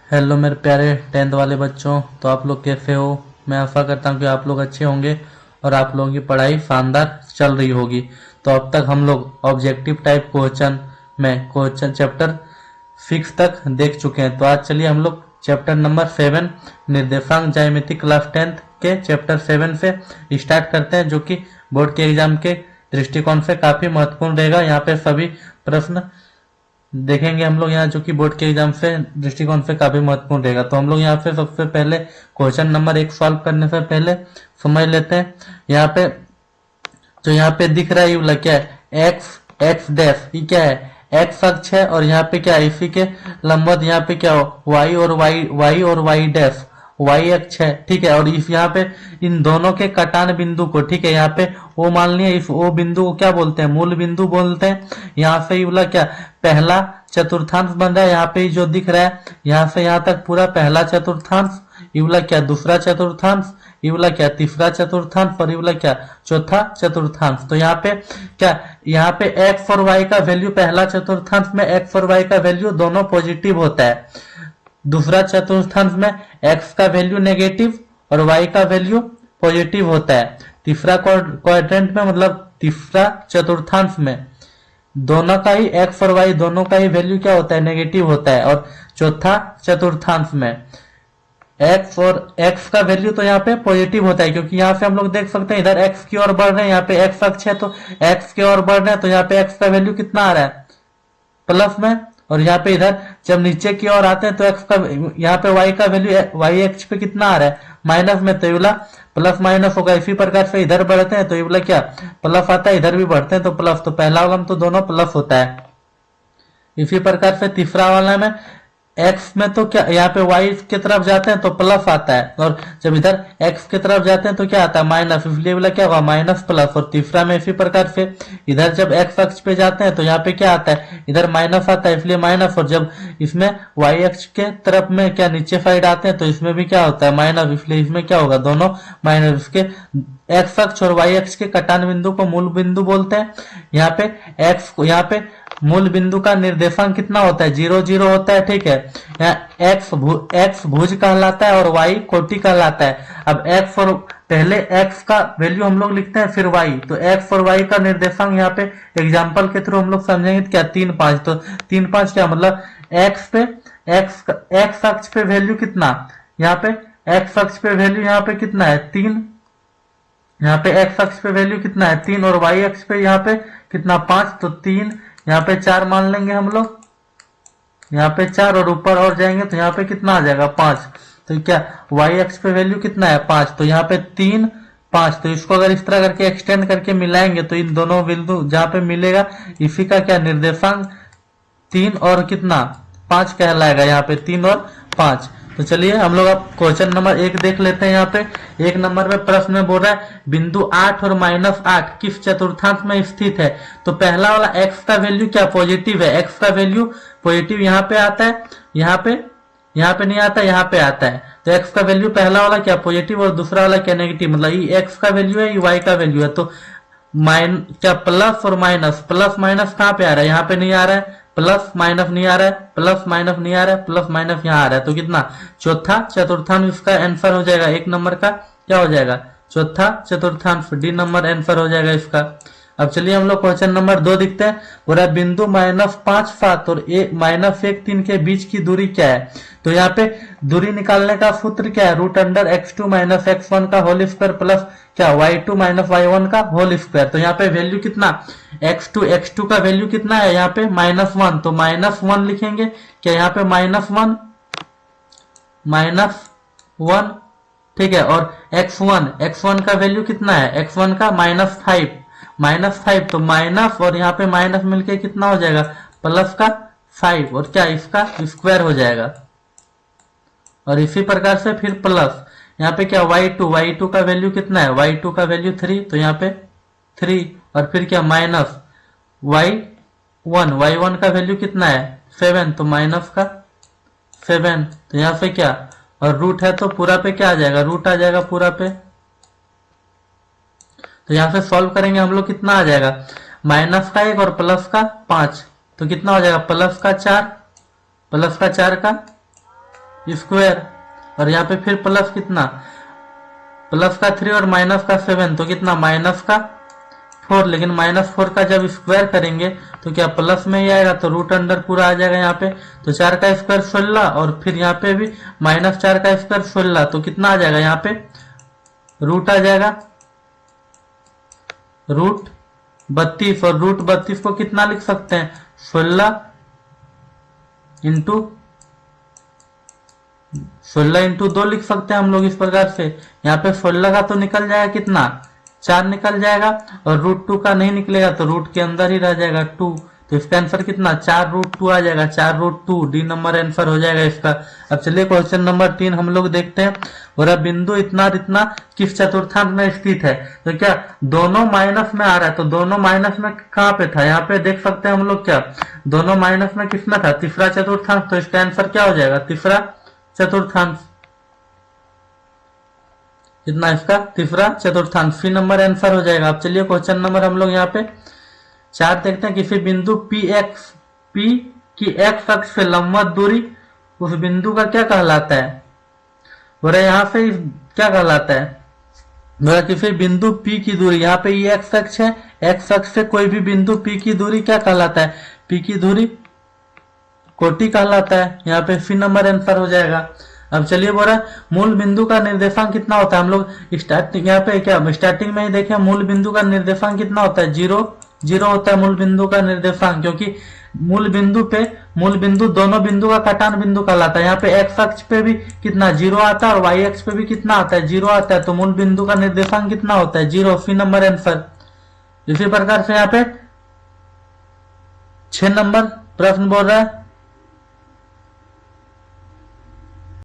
Hello मेरे प्यारे 10th वाले बच्चों। तो आप लोग कैसे हो? मैं आशा करता हूँ कि आप लोग अच्छे होंगे और आप लोगों की पढ़ाई शानदार चल रही होगी। तो अब तक हम लोग ऑब्जेक्टिव टाइप क्वेश्चन में क्वेश्चन चैप्टर 6 तक देख चुके हैं। तो आज चलिए हम लोग चैप्टर नंबर 7 निर्देशांक ज्यामिति क्लास 10th के चैप्टर 7 से स्टार्ट करते हैं, जो कि बोर्ड के एग्जाम के दृष्टिकोण से काफी महत्वपूर्ण रहेगा। यहाँ पे सभी प्रश्न देखेंगे हम लोग यहाँ, जो कि बोर्ड के एग्जाम से दृष्टिकोण से काफी महत्वपूर्ण रहेगा। तो हम लोग यहाँ पे सबसे पहले क्वेश्चन नंबर 1 सॉल्व करने से पहले समझ लेते हैं। यहाँ पे जो यहाँ पे दिख रहा है ये वाला क्या है, एक्स डैश, ये क्या है, एक्स अक्ष है। और यहाँ पे क्या है, इसी के लंबवत यहाँ पे क्या हो, वाई और वाई डैश, वाई अक्ष है, ठीक है। और इस यहाँ पे इन दोनों के कटान बिंदु को, ठीक है, यहाँ पे ओ मान लिया, इस ओ बिंदु को क्या बोलते हैं, मूल बिंदु बोलते हैं। यहाँ से ये वाला क्या, पहला चतुर्थांश बन रहा है। यहाँ पे जो दिख रहा है यहाँ से यहाँ तक पूरा पहला चतुर्थांश, ये वाला क्या दूसरा चतुर्थांश, ये वाला क्या तीसरा चतुर्थांश, और ये वाला क्या चौथा चतुर्थांश। तो यहाँ पे क्या, यहाँ पे एक्स और वाई का वैल्यू, पहला चतुर्थांश में एक्स और वाई का वैल्यू दोनों पॉजिटिव होता है, दूसरा चतुर्थांश में एक्स का वैल्यू नेगेटिव और वाई का वैल्यू पॉजिटिव होता है। तीसरा क्वाड्रेंट में, मतलब तीसरा चतुर्थांश में दोनों का ही एक्स और वाई दोनों का ही वैल्यू क्या होता है, नेगेटिव होता है। और चौथा चतुर्थांश में एक्स और एक्स का वैल्यू तो यहाँ पे पॉजिटिव होता है, क्योंकि यहाँ से हम लोग देख सकते हैं इधर एक्स की ओर बढ़ रहे हैं, यहाँ पे एक्स अक्ष है तो एक्स की ओर बढ़ रहे हैं, तो यहाँ पे एक्स का वैल्यू कितना आ रहा है, प्लस में। और यहाँ पे इधर जब नीचे की ओर आते हैं तो एक्स का, यहाँ पे वाई का वैल्यू वाई एक्स पे कितना आ रहा है, माइनस में, तो ये वाला प्लस माइनस होगा। इसी प्रकार से इधर बढ़ते हैं तो ये वाला क्या प्लस आता है, इधर भी बढ़ते हैं तो प्लस, तो पहला वाला में तो दोनों प्लस होता है। इसी प्रकार से तीसरा वाला में एक्स में तो क्या, यहाँ पे वाई की तरफ जाते हैं तो प्लस आता है, और जब इधर एक्स की तरफ जाते हैं तो क्या आता है, माइनस, इसलिए वाला क्या होगा, माइनस प्लस। और तीसरा में इसी प्रकार से इधर जब एक्स अक्ष पे जाते हैं तो यहाँ पे क्या आता है, इधर माइनस आता है, इसलिए माइनस। और जब इसमें वाई अक्ष के तरफ में क्या नीचे साइड आते हैं तो इसमें भी क्या होता है, माइनस, इसलिए इसमें क्या होगा, दोनों माइनस। इसके एक्स अक्ष और वाई अक्ष के कटान बिंदु को मूल बिंदु बोलते हैं। यहाँ पे एक्स को, यहाँ पे मूल बिंदु का निर्देशांक कितना होता है, 0 0 होता है, ठीक है। यहाँ एक्स भुज कहलाता है और वाई कोटि कहलाता है। अब एक्स और पहले एक्स का वैल्यू हम लोग लिखते हैं, फिर वाई, तो एक्स और वाई का निर्देशांक यहाँ पे एग्जांपल के थ्रू हम लोग समझेंगे क्या, 3 5। तो 3 5 क्या मतलब, एक्स पे एक्स अक्ष पे वैल्यू कितना, यहाँ पे एक्स अक्ष पे वैल्यू यहाँ पे कितना है, 3। यहाँ पे एक्स अक्ष पे वैल्यू कितना है, 3, और वाई अक्ष पे यहाँ पे कितना, 5। तो 3, यहाँ पे 4 मान लेंगे हम लोग, यहाँ पे 4, और ऊपर और जाएंगे तो यहाँ पे कितना आ जाएगा, 5। तो क्या वाई अक्ष पे वैल्यू कितना है, 5। तो यहाँ पे 3 5, तो इसको अगर इस तरह करके एक्सटेंड करके मिलाएंगे तो इन दोनों बिंदु जहाँ पे मिलेगा इसी का क्या निर्देशांक 3 और कितना 5 कहलाएगा, यहाँ पे 3 और 5। तो चलिए हम लोग अब क्वेश्चन नंबर 1 देख लेते हैं। यहाँ पे 1 नंबर में प्रश्न में बोल रहा है बिंदु 8 और -8 किस चतुर्थांश में स्थित है। तो पहला वाला एक्स का वैल्यू क्या पॉजिटिव है, एक्स का वैल्यू पॉजिटिव यहाँ पे आता है, यहाँ पे नहीं आता, यहाँ पे आता है। तो एक्स का वैल्यू पहला वाला क्या पॉजिटिव और दूसरा वाला क्या नेगेटिव, मतलब ये एक्स का वैल्यू है, ये वाई का वैल्यू है। तो क्या प्लस और माइनस, प्लस माइनस कहाँ पे आ रहा है, यहाँ पे नहीं आ रहा है, प्लस माइनस नहीं आ रहा है, प्लस माइनस नहीं आ रहा है, प्लस माइनस यहाँ आ रहा है। तो कितना चौथा चतुर्थांश इसका आंसर हो जाएगा। 1 नंबर का क्या हो जाएगा, चौथा चतुर्थांश, डी नंबर आंसर हो जाएगा इसका। अब चलिए हम लोग क्वेश्चन नंबर 2 दिखते हैं। पूरा बिंदु -5 7 और -1 3 के बीच की दूरी क्या है। तो यहाँ पे दूरी निकालने का सूत्र क्या है, √x2 - x1 का होल स्क्वायर प्लस क्या y2 - y1 का होल स्क्वायर। तो यहाँ पे वैल्यू कितना, x2 का वैल्यू कितना है, यहाँ पे -1, तो -1 लिखेंगे क्या, यहाँ पे -1, ठीक है। और x1 का वैल्यू कितना है, x1 का -5, तो माइनस और यहाँ पे माइनस मिलके कितना हो जाएगा, प्लस का 5, और क्या इसका स्क्वायर हो जाएगा। और इसी प्रकार से फिर प्लस, यहाँ पे क्या y2 का वैल्यू कितना है, y2 का वैल्यू 3, तो यहाँ पे 3, और फिर क्या माइनस y1 का वैल्यू कितना है 7, तो माइनस का 7, तो यहाँ पे क्या, और रूट है तो पूरा पे क्या आ जाएगा, रूट आ जाएगा पूरा पे। तो यहाँ से सॉल्व करेंगे हम लोग, कितना आ जाएगा, माइनस का 1 और प्लस का 5, तो कितना हो जाएगा, प्लस का 4 का स्क्वायर, और यहाँ पे फिर प्लस कितना, प्लस का 3 और माइनस का 7, तो कितना माइनस का 4। लेकिन -4 का जब स्क्वायर करेंगे तो क्या प्लस में ही आएगा, तो रूट अंडर पूरा आ जाएगा यहाँ पे। तो 4 का स्क्वायर 16, और फिर यहाँ पे भी -4 का स्क्वायर 16, तो कितना आ जाएगा यहाँ पे रूट आ जाएगा रूट 32। और रूट 32 को कितना लिख सकते हैं, 16 इंटू 2 लिख सकते हैं हम लोग इस प्रकार से। यहाँ पे 16 का तो निकल जाएगा कितना, 4 निकल जाएगा, और √2 का नहीं निकलेगा तो रूट के अंदर ही रह जाएगा 2। तो इसका आंसर कितना 4√2 आ जाएगा, 4√2 डी नंबर आंसर हो जाएगा इसका। अब चलिए क्वेश्चन नंबर 3 हम लोग देखते हैं। और बिंदु इतना और इतना किस चतुर्थांश में स्थित है, तो क्या दोनों माइनस में आ रहा है, तो दोनों माइनस में कहाँ पे था, यहाँ पे देख सकते हैं हम लोग, क्या दोनों माइनस में किसमें था, तीसरा चतुर्थांश। तो इसका आंसर क्या हो जाएगा, तीसरा चतुर्थांश। कितना इसका तीसरा चतुर्थांश, सी नंबर आंसर हो जाएगा। अब चलिए क्वेश्चन नंबर हम लोग यहाँ पे 4 देखते हैं। किसी बिंदु P की x अक्ष से लंबवत दूरी उस बिंदु का क्या कहलाता है, बोला यहाँ से क्या कहलाता है, बोला किसी बिंदु P की दूरी, यहाँ पे ये x अक्ष है, x अक्ष से कोई भी बिंदु P की दूरी क्या कहलाता है, P की दूरी कोटि कहलाता है। यहाँ पे सी नंबर आंसर हो जाएगा। अब चलिए बोला मूल बिंदु का निर्देशांक कितना होता है, हम लोग स्टार्टिंग यहाँ पे क्या स्टार्टिंग में ही देखें, मूल बिंदु का निर्देशांक कितना होता है, 0 होता है मूल बिंदु का निर्देशांक, क्योंकि मूल बिंदु दोनों बिंदु का कटान बिंदु कहलाता है। यहाँ पे x अक्ष पे भी कितना 0 आता है और y अक्ष पे भी कितना आता है 0 आता है, तो मूल बिंदु का निर्देशांक कितना होता है 0, सी नंबर आंसर। इसी प्रकार से यहाँ पे 6 नंबर प्रश्न बोल रहा है